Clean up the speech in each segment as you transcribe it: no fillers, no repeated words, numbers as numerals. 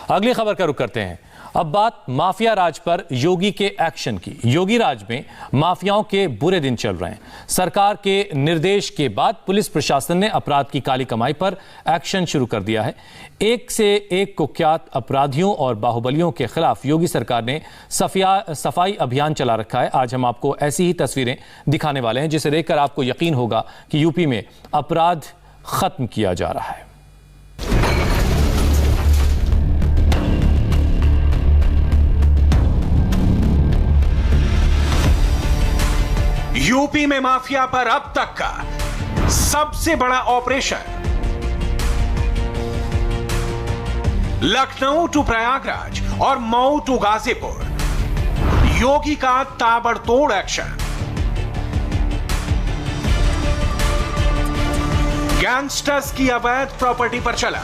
अगली खबर का रुख करते हैं। अब बात माफिया राज पर योगी के एक्शन की। योगी राज में माफियाओं के बुरे दिन चल रहे हैं। सरकार के निर्देश के बाद पुलिस प्रशासन ने अपराध की काली कमाई पर एक्शन शुरू कर दिया है। एक से एक कुख्यात अपराधियों और बाहुबलियों के खिलाफ योगी सरकार ने सफाई अभियान चला रखा है। आज हम आपको ऐसी ही तस्वीरें दिखाने वाले हैं जिसे देखकर आपको यकीन होगा कि यूपी में अपराध खत्म किया जा रहा है। यूपी में माफिया पर अब तक का सबसे बड़ा ऑपरेशन। लखनऊ टू प्रयागराज और मऊ टू गाजीपुर, योगी का ताबड़तोड़ एक्शन। गैंगस्टर्स की अवैध प्रॉपर्टी पर चला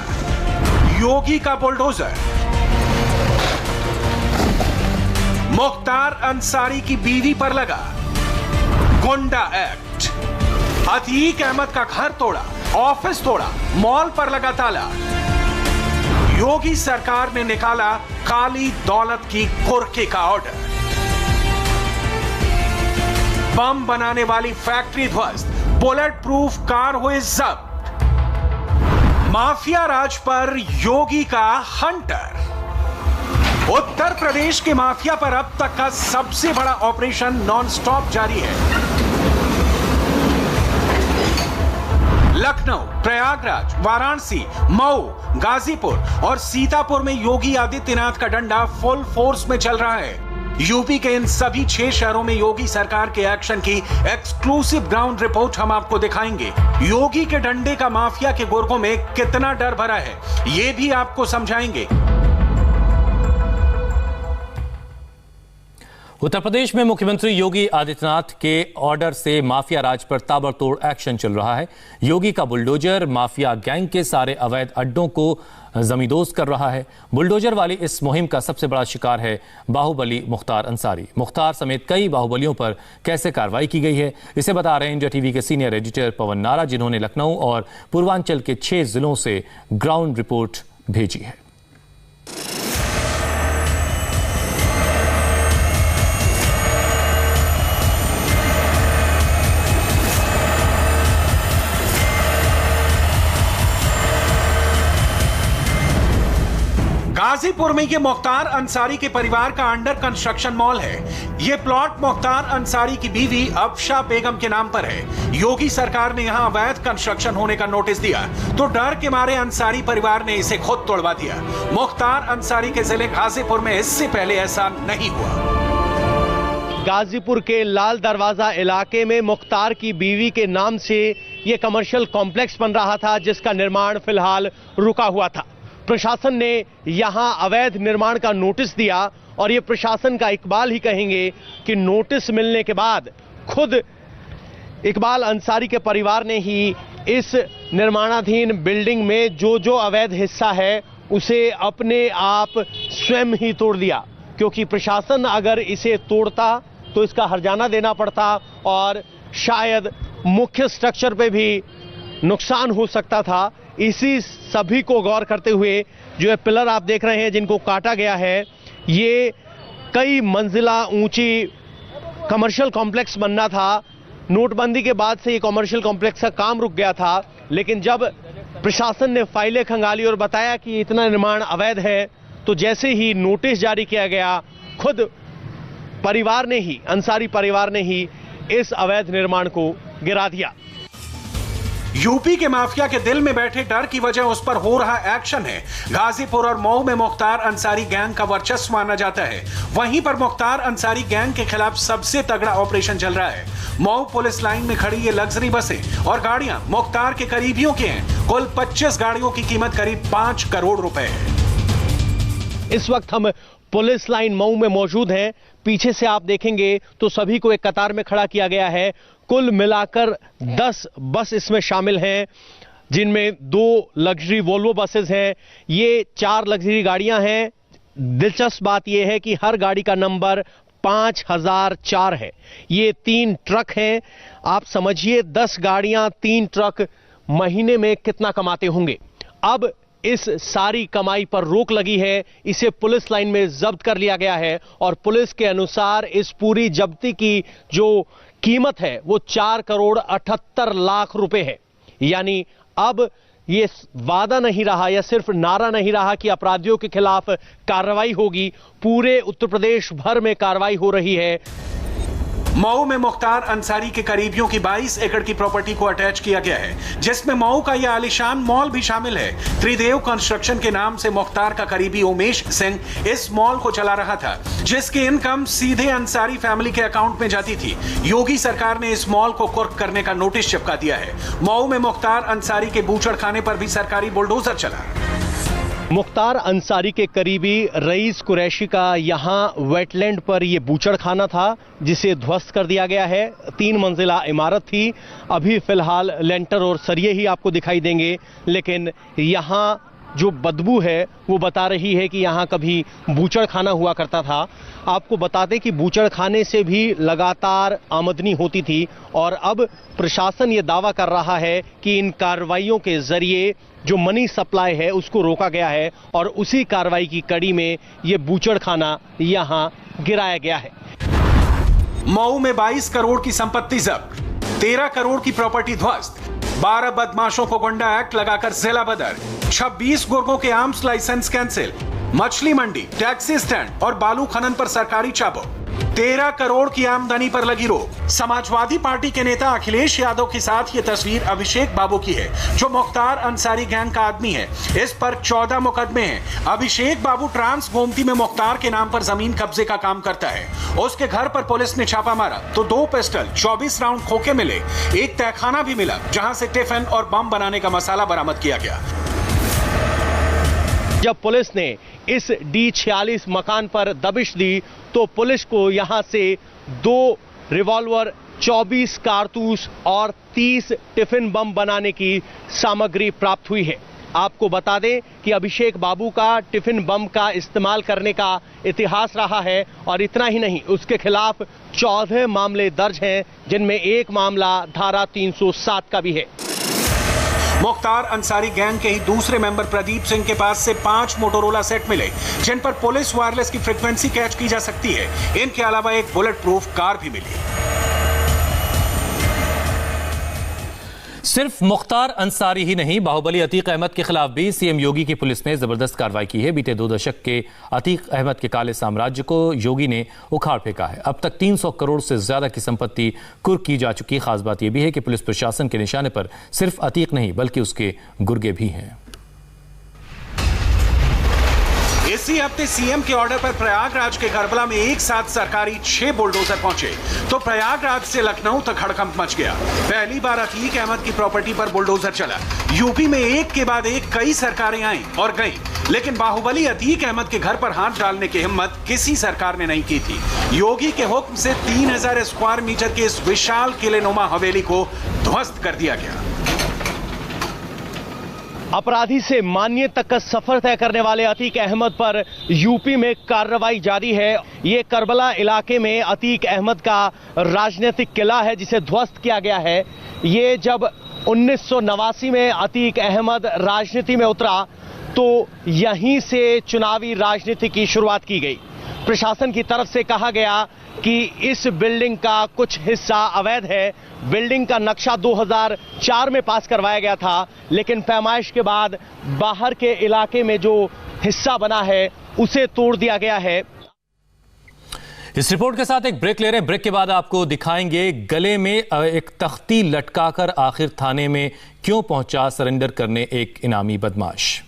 योगी का बुलडोजर। मुख्तार अंसारी की बीवी पर लगा गुंडा एक्ट। अतीक अहमद का घर तोड़ा, ऑफिस तोड़ा, मॉल पर लगा ताला। योगी सरकार ने निकाला काली दौलत की कुर्की का ऑर्डर। बम बनाने वाली फैक्ट्री ध्वस्त, बुलेट प्रूफ कार हुई जब्त। माफिया राज पर योगी का हंटर। उत्तर प्रदेश के माफिया पर अब तक का सबसे बड़ा ऑपरेशन नॉनस्टॉप जारी है। लखनऊ, प्रयागराज, वाराणसी, मऊ, गाजीपुर और सीतापुर में योगी आदित्यनाथ का डंडा फुल फोर्स में चल रहा है। यूपी के इन सभी 6 शहरों में योगी सरकार के एक्शन की एक्सक्लूसिव ग्राउंड रिपोर्ट हम आपको दिखाएंगे। योगी के डंडे का माफिया के गुर्गों में कितना डर भरा है, यह भी आपको समझाएंगे। उत्तर प्रदेश में मुख्यमंत्री योगी आदित्यनाथ के ऑर्डर से माफिया राज पर ताबड़तोड़ एक्शन चल रहा है। योगी का बुलडोजर माफिया गैंग के सारे अवैध अड्डों को जमींदोज कर रहा है। बुलडोजर वाली इस मुहिम का सबसे बड़ा शिकार है बाहुबली मुख्तार अंसारी। मुख्तार समेत कई बाहुबलियों पर कैसे कार्रवाई की गई है, इसे बता रहे हैं इंडिया टीवी के सीनियर एडिटर पवन नारा, जिन्होंने लखनऊ और पूर्वांचल के 6 जिलों से ग्राउंड रिपोर्ट भेजी है। गाजीपुर में ये मुख्तार अंसारी के परिवार का अंडर कंस्ट्रक्शन मॉल है। ये प्लॉट मुख्तार अंसारी की बीवी अफशा बेगम के नाम पर है। योगी सरकार ने यहां अवैध कंस्ट्रक्शन होने का नोटिस दिया तो डर के मारे अंसारी परिवार ने इसे खुद तोड़वा दिया। मुख्तार अंसारी के जिले गाजीपुर में इससे पहले ऐसा नहीं हुआ। गाजीपुर के लाल दरवाजा इलाके में मुख्तार की बीवी के नाम से यह कमर्शियल कॉम्प्लेक्स बन रहा था, जिसका निर्माण फिलहाल रुका हुआ था। प्रशासन ने यहां अवैध निर्माण का नोटिस दिया और ये प्रशासन का इकबाल ही कहेंगे कि नोटिस मिलने के बाद खुद इकबाल अंसारी के परिवार ने ही इस निर्माणाधीन बिल्डिंग में जो अवैध हिस्सा है उसे अपने आप स्वयं ही तोड़ दिया, क्योंकि प्रशासन अगर इसे तोड़ता तो इसका हर्जाना देना पड़ता और शायद मुख्य स्ट्रक्चर पे भी नुकसान हो सकता था। इसी सभी को गौर करते हुए जो पिलर आप देख रहे हैं जिनको काटा गया है, ये कई मंजिला ऊंची कमर्शियल कॉम्प्लेक्स बनना था। नोटबंदी के बाद से ये कमर्शियल कॉम्प्लेक्स का काम रुक गया था, लेकिन जब प्रशासन ने फाइलें खंगाली और बताया कि इतना निर्माण अवैध है, तो जैसे ही नोटिस जारी किया गया, खुद परिवार ने ही, अंसारी परिवार ने ही इस अवैध निर्माण को गिरा दिया। यूपी के माफिया के दिल में बैठे डर की वजह उस पर हो रहा एक्शन है। गाजीपुर और मऊ में मुख्तार अंसारी गैंग का वर्चस्व माना जाता है। वहीं पर मुख्तार अंसारी गैंग के खिलाफ सबसे तगड़ा ऑपरेशन चल रहा है। मऊ पुलिस लाइन में खड़ी ये लग्जरी बसें और गाड़ियां मुख्तार के करीबियों की हैं। कुल 25 गाड़ियों की कीमत करीब 5 करोड़ रुपए है। इस वक्त हम पुलिस लाइन मऊ में मौजूद हैं। पीछे से आप देखेंगे तो सभी को एक कतार में खड़ा किया गया है। कुल मिलाकर 10 बस इसमें शामिल हैं, जिनमें 2 लग्जरी वोल्वो बसेस हैं। ये 4 लग्जरी गाड़ियां हैं। दिलचस्प बात यह है कि हर गाड़ी का नंबर 5004 है। ये 3 ट्रक हैं। आप समझिए 10 गाड़ियां 3 ट्रक महीने में कितना कमाते होंगे। अब इस सारी कमाई पर रोक लगी है। इसे पुलिस लाइन में जब्त कर लिया गया है और पुलिस के अनुसार इस पूरी जब्ती की जो कीमत है वो 4,78,00,000 रुपए है। यानी अब ये वादा नहीं रहा या सिर्फ नारा नहीं रहा कि अपराधियों के खिलाफ कार्रवाई होगी, पूरे उत्तर प्रदेश भर में कार्रवाई हो रही है। मऊ में मुख्तार अंसारी के करीबियों की 22 एकड़ की प्रॉपर्टी को अटैच किया गया है, जिसमें मऊ का यह आलीशान मॉल भी शामिल है। त्रिदेव कंस्ट्रक्शन के नाम से मुख्तार का करीबी उमेश सिंह इस मॉल को चला रहा था, जिसकी इनकम सीधे अंसारी फैमिली के अकाउंट में जाती थी। योगी सरकार ने इस मॉल को कुर्क करने का नोटिस चिपका दिया है। मऊ में मुख्तार अंसारी के बूचड़ खाने पर भी सरकारी बुलडोजर चला। मुख्तार अंसारी के करीबी रईस कुरैशी का यहां वेटलैंड पर यह बूचड़ खाना था, जिसे ध्वस्त कर दिया गया है। 3 मंजिला इमारत थी। अभी फिलहाल लेंटर और सरिये ही आपको दिखाई देंगे, लेकिन यहां जो बदबू है वो बता रही है कि यहाँ कभी बूचड़ खाना हुआ करता था। आपको बता दें कि बूचड़ खाने से भी लगातार आमदनी होती थी और अब प्रशासन ये दावा कर रहा है कि इन कार्रवाइयों के जरिए जो मनी सप्लाई है उसको रोका गया है और उसी कार्रवाई की कड़ी में ये बूचड़ खाना यहाँ गिराया गया है। मऊ में 22 करोड़ की संपत्ति जब्त, 13 करोड़ की प्रॉपर्टी ध्वस्त, 12 बदमाशों को गुंडा एक्ट लगाकर जिला बदर, 26 गुर्गों के आर्म्स लाइसेंस कैंसिल, मछली मंडी, टैक्सी स्टैंड और बालू खनन पर सरकारी चाबुक, 13 करोड़ की आमदनी पर लगी रोक। समाजवादी पार्टी के नेता अखिलेश यादव के साथ ये तस्वीर अभिषेक बाबू की है, जो मुख्तार अंसारी गैंग का आदमी है। इस पर 14 मुकदमे हैं। अभिषेक बाबू ट्रांस गोमती में मुख्तार के नाम पर जमीन कब्जे का काम करता है। उसके घर पर पुलिस ने छापा मारा तो 2 पिस्टल, 24 राउंड खोखे मिले, एक तहखाना भी मिला, जहां से टिफिन और बम बनाने का मसाला बरामद किया गया। जब पुलिस ने इस D46 मकान पर दबिश दी तो पुलिस को यहां से 2 रिवॉल्वर, 24 कारतूस और 30 टिफिन बम बनाने की सामग्री प्राप्त हुई है। आपको बता दें कि अभिषेक बाबू का टिफिन बम का इस्तेमाल करने का इतिहास रहा है और इतना ही नहीं, उसके खिलाफ 14 मामले दर्ज हैं, जिनमें एक मामला धारा 307 का भी है। मुख्तार अंसारी गैंग के ही दूसरे मेंबर प्रदीप सिंह के पास से 5 मोटोरोला सेट मिले, जिन पर पुलिस वायरलेस की फ्रीक्वेंसी कैच की जा सकती है। इनके अलावा एक बुलेट प्रूफ कार भी मिली। सिर्फ मुख्तार अंसारी ही नहीं, बाहुबली अतीक अहमद के खिलाफ भी सीएम योगी की पुलिस ने जबरदस्त कार्रवाई की है। बीते 2 दशक के अतीक अहमद के काले साम्राज्य को योगी ने उखाड़ फेंका है। अब तक 300 करोड़ से ज्यादा की संपत्ति कुर्क की जा चुकी। खास बात यह भी है कि पुलिस प्रशासन के निशाने पर सिर्फ अतीक नहीं बल्कि उसके गुर्गे भी हैं। इसी हफ्ते सीएम के ऑर्डर पर प्रयागराज के करबला में एक साथ सरकारी 6 बुलडोजर पहुंचे तो प्रयागराज से लखनऊ तक हड़कंप मच गया। पहली बार अतीक अहमद की प्रॉपर्टी पर बुलडोजर चला। यूपी में एक के बाद एक कई सरकारें आईं और गईं, लेकिन बाहुबली अतीक अहमद के घर पर हाथ डालने की हिम्मत किसी सरकार ने नहीं की थी। योगी के हुक्म से 3000 स्क्वायर मीटर की इस विशाल किलेनुमा हवेली को ध्वस्त कर दिया गया। अपराधी से मान्य तक का सफर तय करने वाले अतीक अहमद पर यूपी में कार्रवाई जारी है। ये करबला इलाके में अतीक अहमद का राजनीतिक किला है, जिसे ध्वस्त किया गया है। ये जब 1989 में अतीक अहमद राजनीति में उतरा तो यहीं से चुनावी राजनीति की शुरुआत की गई। प्रशासन की तरफ से कहा गया कि इस बिल्डिंग का कुछ हिस्सा अवैध है। बिल्डिंग का नक्शा 2004 में पास करवाया गया था, लेकिन पैमाइश के बाद बाहर के इलाके में जो हिस्सा बना है उसे तोड़ दिया गया है। इस रिपोर्ट के साथ एक ब्रेक ले रहे हैं। ब्रेक के बाद आपको दिखाएंगे गले में एक तख्ती लटकाकर आखिर थाने में क्यों पहुंचा सरेंडर करने एक इनामी बदमाश।